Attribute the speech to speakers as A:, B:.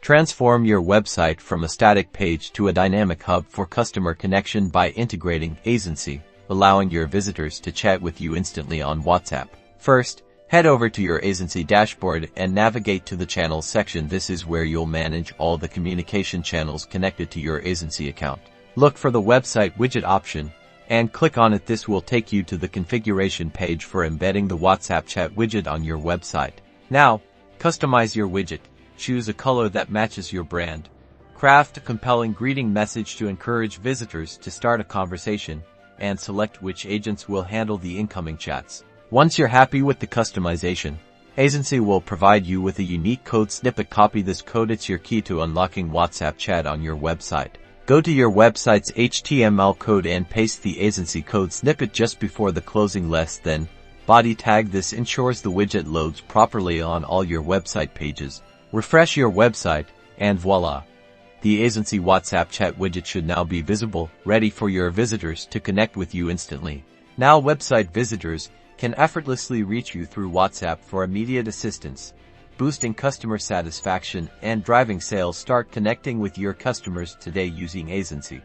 A: Transform your website from a static page to a dynamic hub for customer connection by integrating Aisensy, allowing your visitors to chat with you instantly on WhatsApp. First, head over to your Aisensy dashboard and navigate to the Channels section. This is where you'll manage all the communication channels connected to your Aisensy account. Look for the Website Widget option and click on it. This will take you to the configuration page for embedding the WhatsApp chat widget on your website. Now, customize your widget. Choose a color that matches your brand. Craft a compelling greeting message to encourage visitors to start a conversation, and select which agents will handle the incoming chats. Once you're happy with the customization, Aisensy will provide you with a unique code snippet. Copy this code. It's your key to unlocking WhatsApp chat on your website. Go to your website's HTML code and paste the Aisensy code snippet just before the closing less than body tag. This ensures the widget loads properly on all your website pages. Refresh your website, and voila! The Aisensy WhatsApp chat widget should now be visible, ready for your visitors to connect with you instantly. Now website visitors can effortlessly reach you through WhatsApp for immediate assistance, boosting customer satisfaction and driving sales. Start connecting with your customers today using Aisensy.